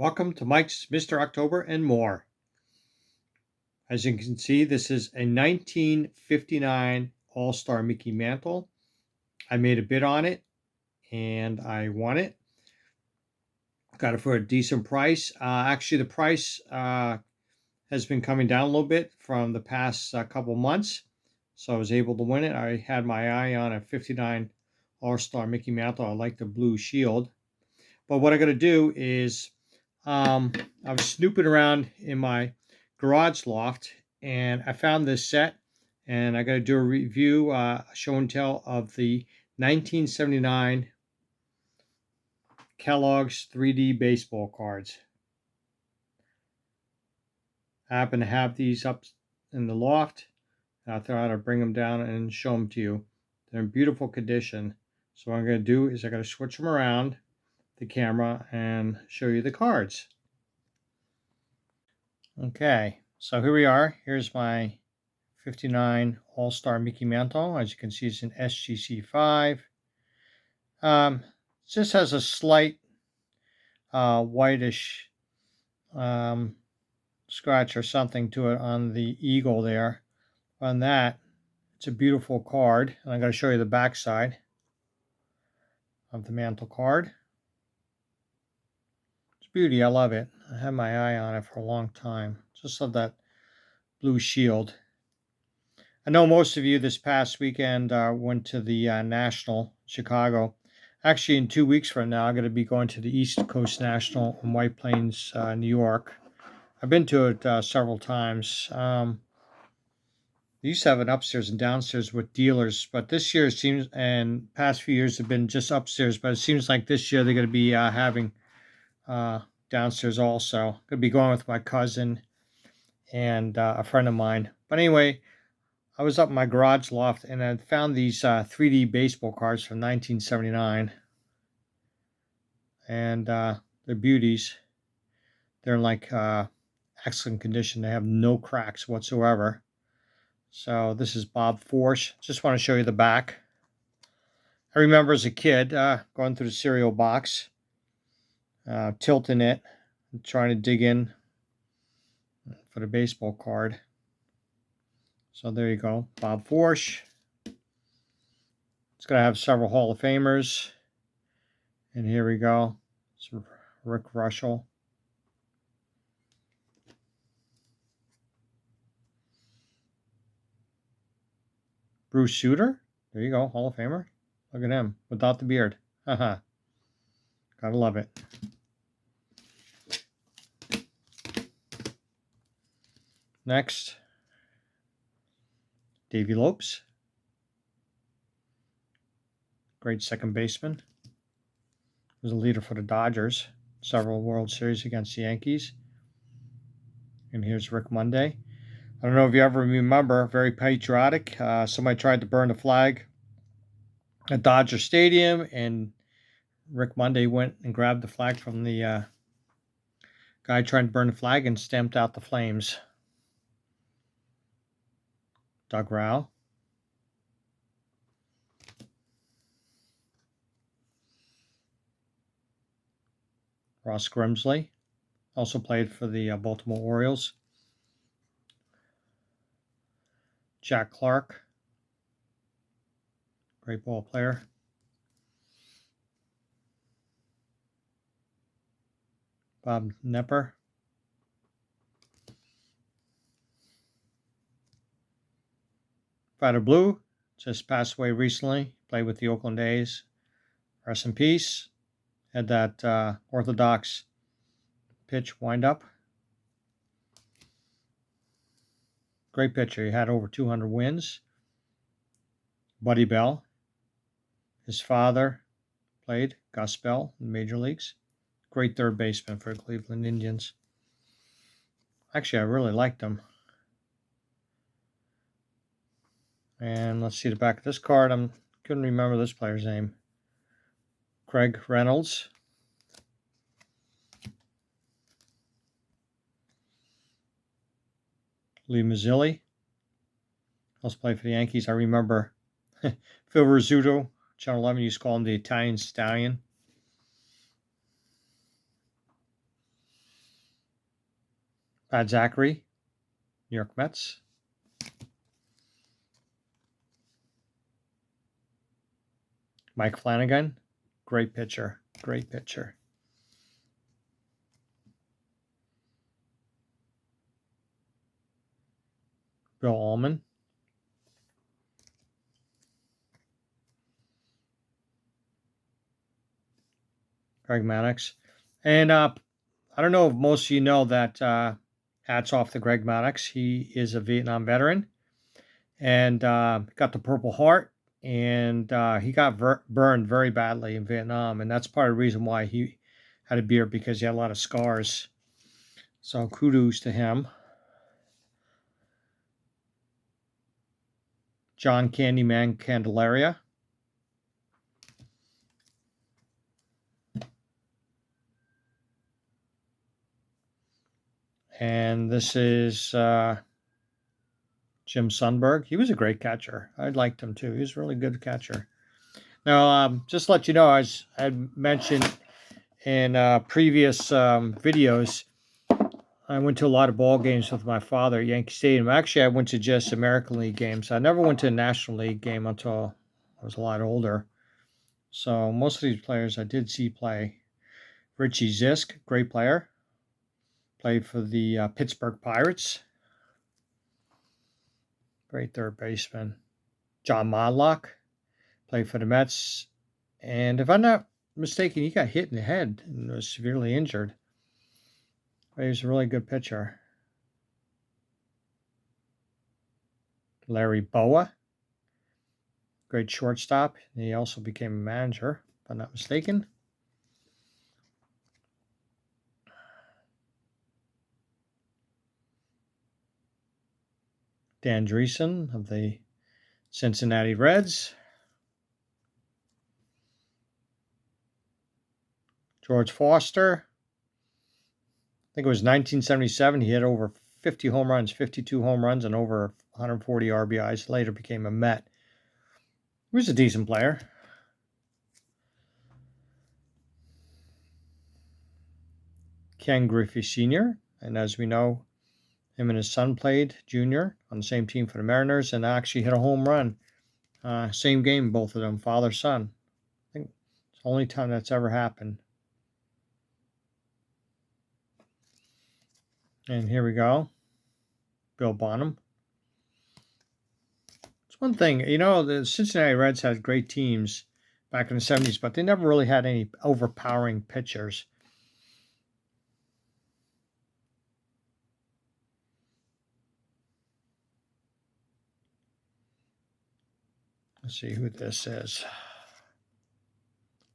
Welcome to Mike's Mr. October and more. As you can see, this is a 1959 All-Star Mickey Mantle. I made a bid on it and I won it. Got it for a decent price. Actually, the price has been coming down a little bit from the past couple months. So I was able to win it. I had my eye on a 59 All-Star Mickey Mantle. I like the blue shield. But what I got to do is I was snooping around in my garage loft and I found this set, and I got to do a review, show and tell of the 1979 Kellogg's 3D baseball cards. I happen to have these up in the loft. I thought I'd bring them down and show them to you. They're in beautiful condition. So what I'm going to do is I got to switch them around the camera and show you the cards. Okay, so here we are. Here's my 59 All-Star Mickey Mantle. As you can see, it's an SGC5. Just has a slight whitish scratch or something to it on the eagle there. On that, it's a beautiful card. And I'm going to show you the back side of the Mantle card. It's beauty. I love it. I had my eye on it for a long time. Just love that blue shield. I know most of you this past weekend went to the National Chicago. Actually, in 2 weeks from now, I'm going to be going to the East Coast National in White Plains, New York. I've been to it several times. They used to have an upstairs and downstairs with dealers, but this year it seems, and past few years have been just upstairs, but it seems like this year they're going to be having downstairs also. I'm going to be going with my cousin and a friend of mine. But anyway, I was up in my garage loft and I found these 3D baseball cards from 1979. And they're beauties. They're in like excellent condition. They have no cracks whatsoever. So this is Bob Force. Just want to show you the back. I remember as a kid going through the cereal box, tilting it, and trying to dig in for the baseball card. So there you go, Bob Force. It's going to have several Hall of Famers. And here we go. It's Rick Russell. Bruce Sutter. There you go, Hall of Famer. Look at him, without the beard. Haha. Gotta love it. Next, Davey Lopes. Great second baseman. Was a leader for the Dodgers. Several World Series against the Yankees. And here's Rick Monday. I don't know if you ever remember, very patriotic. Somebody tried to burn the flag at Dodger Stadium, and Rick Monday went and grabbed the flag from the guy trying to burn the flag and stamped out the flames. Doug Rao. Ross Grimsley also played for the Baltimore Orioles. Jack Clark, great ball player. Bob Nepper. Fighter Blue just passed away recently. Played with the Oakland A's. Rest in peace. Had that orthodox pitch wind-up. Great pitcher. He had over 200 wins. Buddy Bell. His father played, Gus Bell, in the major leagues. Great third baseman for the Cleveland Indians. Actually, I really liked him. And let's see the back of this card. I couldn't remember this player's name. Craig Reynolds. Lee Mazzilli. Also played for the Yankees. I remember Phil Rizzuto, Channel 11, used to call him the Italian Stallion. Pat Zachary, New York Mets. Mike Flanagan, great pitcher. Great pitcher. Bill Ullman. Greg Maddux. And I don't know if most of you know that hats off to Greg Maddux. He is a Vietnam veteran and got the Purple Heart. And he got burned very badly in Vietnam. And that's part of the reason why he had a beard, because he had a lot of scars. So kudos to him. John Candyman Candelaria. And this is Jim Sundberg. He was a great catcher. I liked him too. He was a really good catcher. Now, just to let you know, as I had mentioned in previous videos, I went to a lot of ball games with my father at Yankee Stadium. Actually, I went to just American League games. I never went to a National League game until I was a lot older. So most of these players I did see play. Richie Zisk, great player. Played for the Pittsburgh Pirates. Great third baseman. John Modlock played for the Mets. And if I'm not mistaken, he got hit in the head and was severely injured. But he was a really good pitcher. Larry Boa, great shortstop. He also became a manager, if I'm not mistaken. Dan Dreesen of the Cincinnati Reds. George Foster. I think it was 1977. He hit over 50 home runs, 52 home runs, and over 140 RBIs. Later became a Met. He was a decent player. Ken Griffey Sr. And as we know, him and his son played junior on the same team for the Mariners and actually hit a home run. Same game, both of them, father-son. I think it's the only time that's ever happened. And here we go. Bill Bonham. It's one thing, the Cincinnati Reds had great teams back in the 70s, but they never really had any overpowering pitchers. Let's see who this is.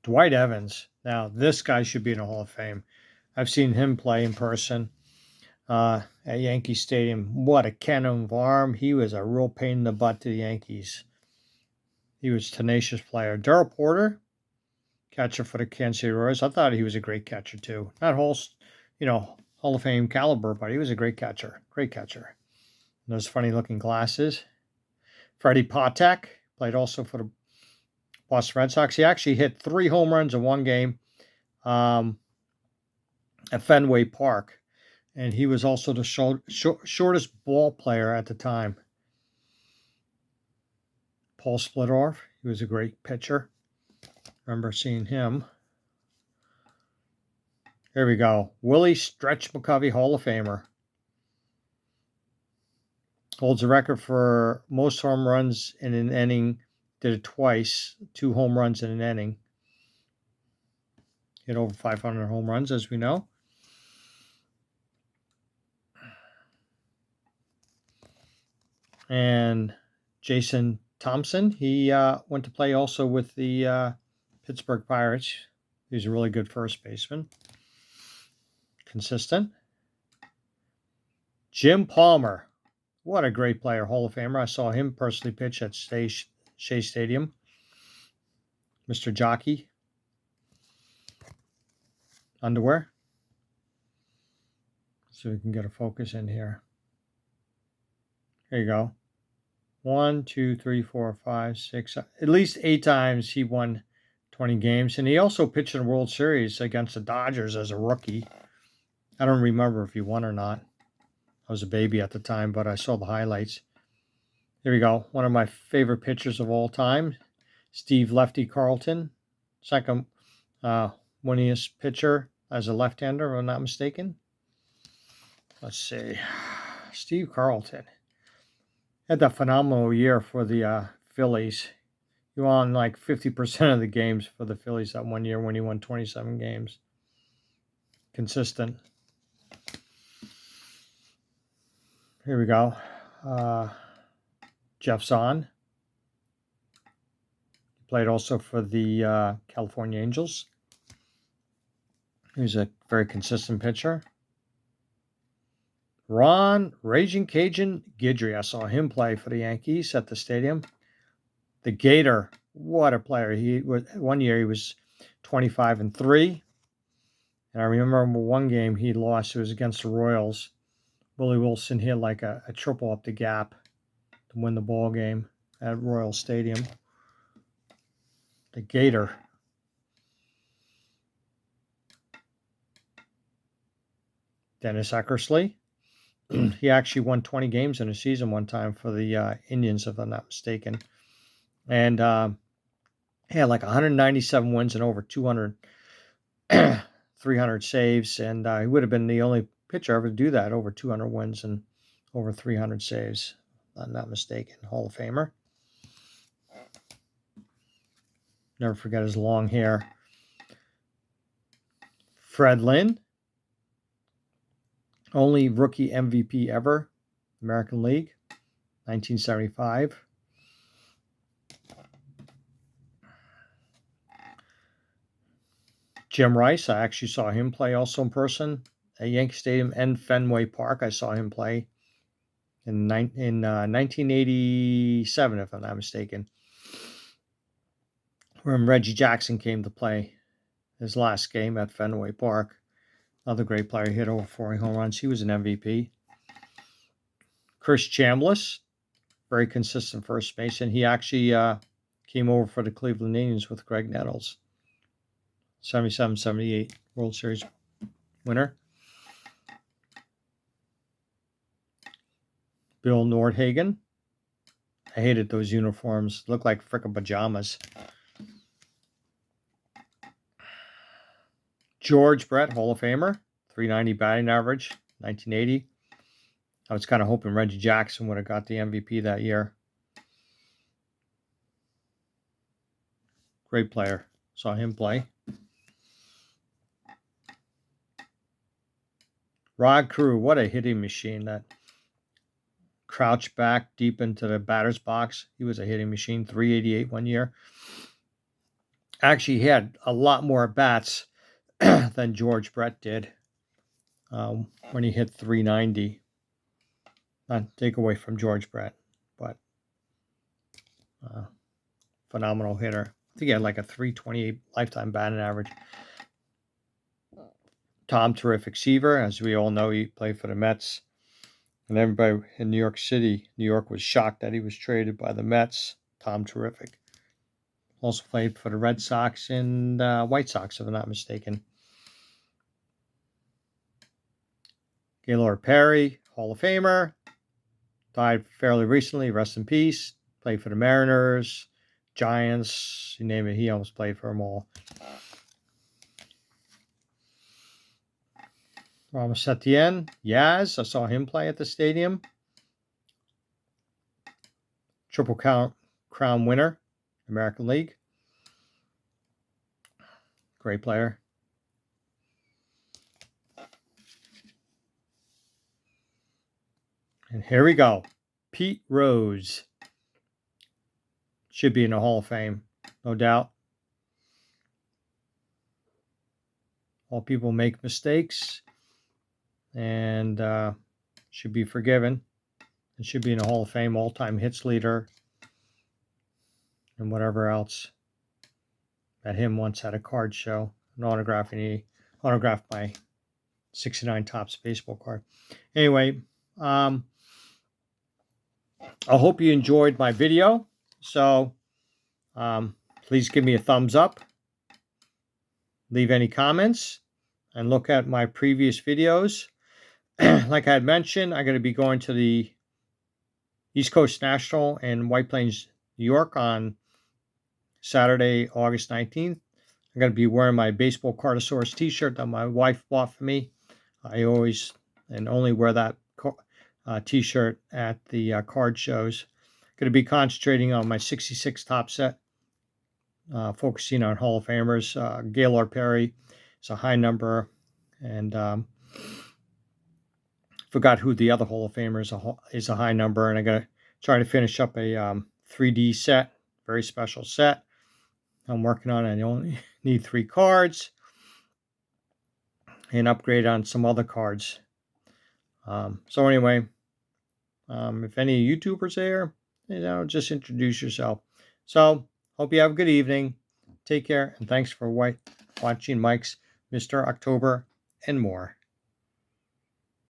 Dwight Evans. Now, this guy should be in the Hall of Fame. I've seen him play in person at Yankee Stadium. What a cannon of arm. He was a real pain in the butt to the Yankees. He was a tenacious player. Darrell Porter, catcher for the Kansas City Royals. I thought he was a great catcher too. Not Hall of Fame caliber, but he was a great catcher. Great catcher. And those funny looking glasses. Freddie Patek played also for the Boston Red Sox. He actually hit 3 home runs in one game at Fenway Park. And he was also the shortest ball player at the time. Paul Splittorff, he was a great pitcher. Remember seeing him. Here we go. Willie Stretch McCovey, Hall of Famer. Holds a record for most home runs in an inning. Did it twice. 2 home runs in an inning. Hit over 500 home runs, as we know. And Jason Thompson, he went to play also with the Pittsburgh Pirates. He's a really good first baseman. Consistent. Jim Palmer. What a great player, Hall of Famer. I saw him personally pitch at Shea Stadium. Mr. Jockey. Underwear. So we can get a focus in here. Here you go. 1, 2, 3, 4, 5, 6, at least 8 times he won 20 games. And he also pitched in the World Series against the Dodgers as a rookie. I don't remember if he won or not. I was a baby at the time, but I saw the highlights. Here we go. One of my favorite pitchers of all time, Steve Lefty Carlton, second winningest pitcher as a left-hander, if I'm not mistaken. Let's see. Steve Carlton had that phenomenal year for the Phillies. He won like 50% of the games for the Phillies that one year when he won 27 games. Consistent. Here we go. Jeff Zahn. Played also for the California Angels. He's a very consistent pitcher. Ron Raging Cajun Guidry. I saw him play for the Yankees at the stadium. The Gator. What a player. He was, one year he was 25-3. And I remember one game he lost. It was against the Royals. Willie Wilson hit like a triple up the gap to win the ball game at Royal Stadium. The Gator. Dennis Eckersley. He actually won 20 games in a season one time for the Indians, if I'm not mistaken. And he had like 197 wins and over 200, 300 saves. And he would have been the only pitcher ever to do that, over 200 wins and over 300 saves, if I'm not mistaken. Hall of Famer. Never forget his long hair. Fred Lynn. Only rookie MVP ever, American League, 1975. Jim Rice, I actually saw him play also in person at Yankee Stadium and Fenway Park. I saw him play in 1987, if I'm not mistaken, when Reggie Jackson came to play his last game at Fenway Park. Another great player, hit over 40 home runs. He was an MVP. Chris Chambliss, very consistent first baseman. He actually came over for the Cleveland Indians with Greg Nettles. 77-78 World Series winner. Bill Nordhagen. I hated those uniforms. Looked like frickin' pajamas. George Brett, Hall of Famer, 390 batting average, 1980. I was kind of hoping Reggie Jackson would have got the MVP that year. Great player. Saw him play. Rod Carew, what a hitting machine. That crouched back deep into the batter's box. He was a hitting machine, 388 one year. Actually, he had a lot more at-bats than George Brett did when he hit 390. Not take away from George Brett, but phenomenal hitter. I think he had like a 328 lifetime batting average. Tom Terrific Seaver, as we all know, he played for the Mets. And everybody in New York City, New York was shocked that he was traded by the Mets. Tom Terrific. Also played for the Red Sox and White Sox, if I'm not mistaken. Gaylord Perry, Hall of Famer. Died fairly recently, rest in peace. Played for the Mariners, Giants, you name it, he almost played for them all. Ramos Etienne, Yaz, I saw him play at the stadium. Triple Crown winner, American League. Great player. And here we go. Pete Rose. Should be in the Hall of Fame, no doubt. All people make mistakes and should be forgiven. And should be in the Hall of Fame, all-time hits leader and whatever else. Met him once at a card show, an autographed my 69 Topps baseball card. Anyway, I hope you enjoyed my video. So please give me a thumbs up. Leave any comments and look at my previous videos. Like I had mentioned, I'm going to be going to the East Coast National in White Plains, New York on Saturday, August 19th. I'm going to be wearing my baseball Cartosaurus t-shirt that my wife bought for me. I always and only wear that t-shirt at the card shows. Going to be concentrating on my 66 top set, focusing on Hall of Famers. Gaylord Perry is a high number, and forgot who the other Hall of Famer is a high number. And I got to try to finish up a 3D set, very special set. I'm working on it. I only need 3 cards and upgrade on some other cards. So anyway, if any YouTubers there, just introduce yourself. So hope you have a good evening. Take care, and thanks for watching Mike's Mr. October and more.